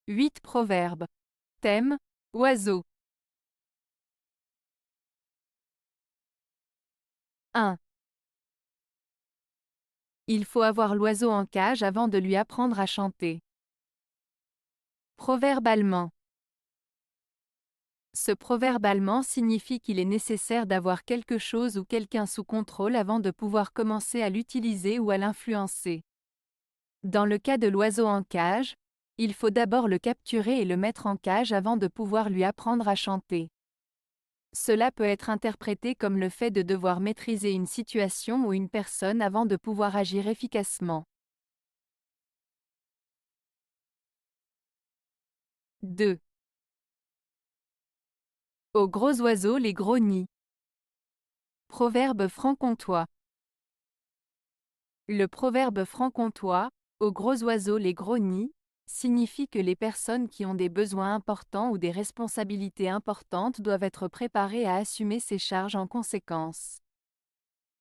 8 proverbes. Thème, oiseau. 1. Il faut avoir l'oiseau en cage avant de lui apprendre à chanter. Proverbe allemand. Ce proverbe allemand signifie qu'il est nécessaire d'avoir quelque chose ou quelqu'un sous contrôle avant de pouvoir commencer à l'utiliser ou à l'influencer. Dans le cas de l'oiseau en cage, il faut d'abord le capturer et le mettre en cage avant de pouvoir lui apprendre à chanter. Cela peut être interprété comme le fait de devoir maîtriser une situation ou une personne avant de pouvoir agir efficacement. 2. Aux gros oiseaux les gros nids. Proverbe franc-comtois. Le proverbe franc-comtois, aux gros oiseaux les gros nids, signifie que les personnes qui ont des besoins importants ou des responsabilités importantes doivent être préparées à assumer ces charges en conséquence.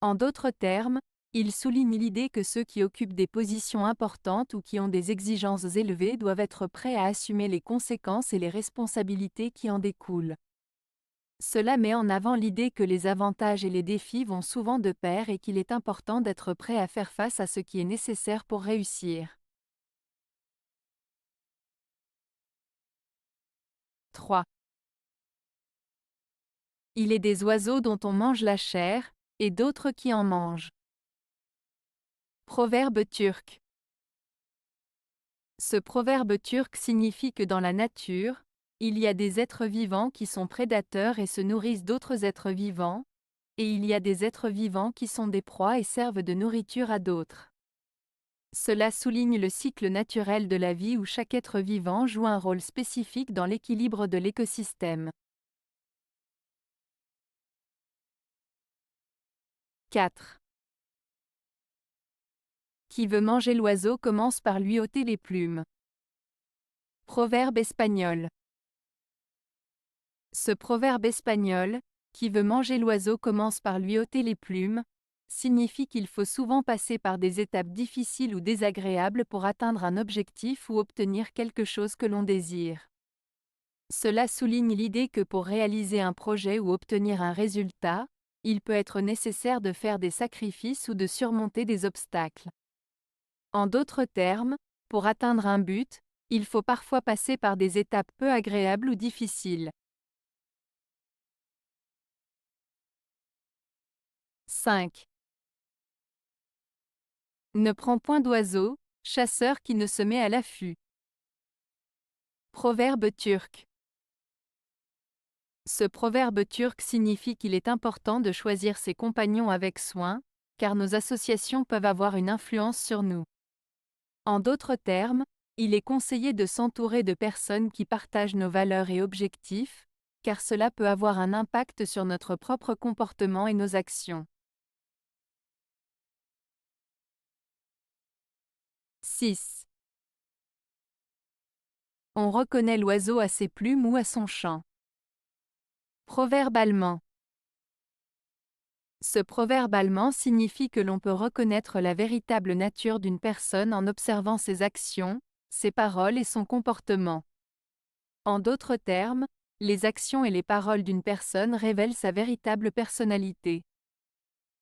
En d'autres termes, il souligne l'idée que ceux qui occupent des positions importantes ou qui ont des exigences élevées doivent être prêts à assumer les conséquences et les responsabilités qui en découlent. Cela met en avant l'idée que les avantages et les défis vont souvent de pair et qu'il est important d'être prêt à faire face à ce qui est nécessaire pour réussir. 3. Il est des oiseaux dont on mange la chair, et d'autres qui en mangent. Proverbe turc. Ce proverbe turc signifie que dans la nature, il y a des êtres vivants qui sont prédateurs et se nourrissent d'autres êtres vivants, et il y a des êtres vivants qui sont des proies et servent de nourriture à d'autres. Cela souligne le cycle naturel de la vie où chaque être vivant joue un rôle spécifique dans l'équilibre de l'écosystème. 4. Qui veut manger l'oiseau commence par lui ôter les plumes. Proverbe espagnol. Ce proverbe espagnol, qui veut manger l'oiseau commence par lui ôter les plumes, signifie qu'il faut souvent passer par des étapes difficiles ou désagréables pour atteindre un objectif ou obtenir quelque chose que l'on désire. Cela souligne l'idée que pour réaliser un projet ou obtenir un résultat, il peut être nécessaire de faire des sacrifices ou de surmonter des obstacles. En d'autres termes, pour atteindre un but, il faut parfois passer par des étapes peu agréables ou difficiles. 5. Ne prends point d'oiseau, chasseur qui ne se met à l'affût. Proverbe turc. Ce proverbe turc signifie qu'il est important de choisir ses compagnons avec soin, car nos associations peuvent avoir une influence sur nous. En d'autres termes, il est conseillé de s'entourer de personnes qui partagent nos valeurs et objectifs, car cela peut avoir un impact sur notre propre comportement et nos actions. 6. On reconnaît l'oiseau à ses plumes ou à son chant. Proverbe allemand. Ce proverbe allemand signifie que l'on peut reconnaître la véritable nature d'une personne en observant ses actions, ses paroles et son comportement. En d'autres termes, les actions et les paroles d'une personne révèlent sa véritable personnalité.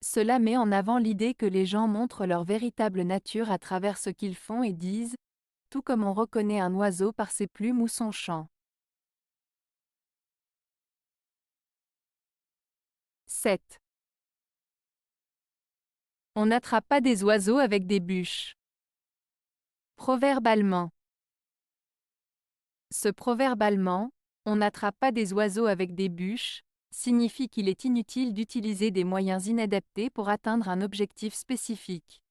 Cela met en avant l'idée que les gens montrent leur véritable nature à travers ce qu'ils font et disent, tout comme on reconnaît un oiseau par ses plumes ou son chant. 7. On n'attrape pas des oiseaux avec des bûches. Proverbe allemand. Ce proverbe allemand, on n'attrape pas des oiseaux avec des bûches, signifie qu'il est inutile d'utiliser des moyens inadaptés pour atteindre un objectif spécifique.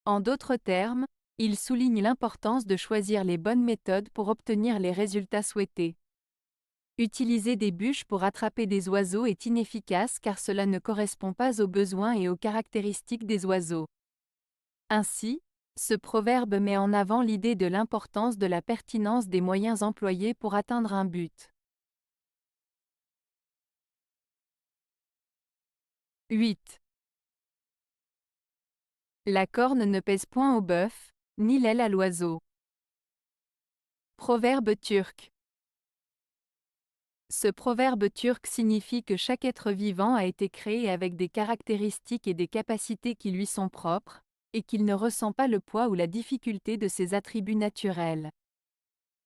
En d'autres termes, il souligne l'importance de choisir les bonnes méthodes pour obtenir les résultats souhaités. Utiliser des bûches pour attraper des oiseaux est inefficace car cela ne correspond pas aux besoins et aux caractéristiques des oiseaux. Ainsi, ce proverbe met en avant l'idée de l'importance de la pertinence des moyens employés pour atteindre un but. 8. La corne ne pèse point au bœuf, ni l'aile à l'oiseau. Proverbe turc. Ce proverbe turc signifie que chaque être vivant a été créé avec des caractéristiques et des capacités qui lui sont propres, et qu'il ne ressent pas le poids ou la difficulté de ses attributs naturels.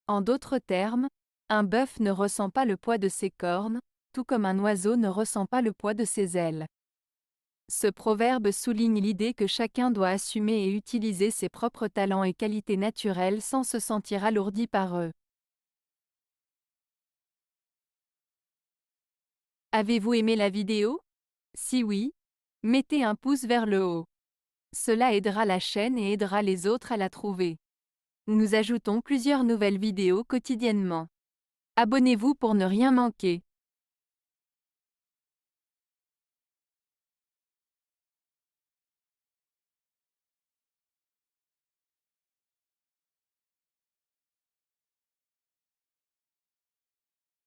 En d'autres termes, un bœuf ne ressent pas le poids de ses cornes, tout comme un oiseau ne ressent pas le poids de ses ailes. Ce proverbe souligne l'idée que chacun doit assumer et utiliser ses propres talents et qualités naturelles sans se sentir alourdi par eux. Avez-vous aimé la vidéo? Si oui, mettez un pouce vers le haut. Cela aidera la chaîne et aidera les autres à la trouver. Nous ajoutons plusieurs nouvelles vidéos quotidiennement. Abonnez-vous pour ne rien manquer.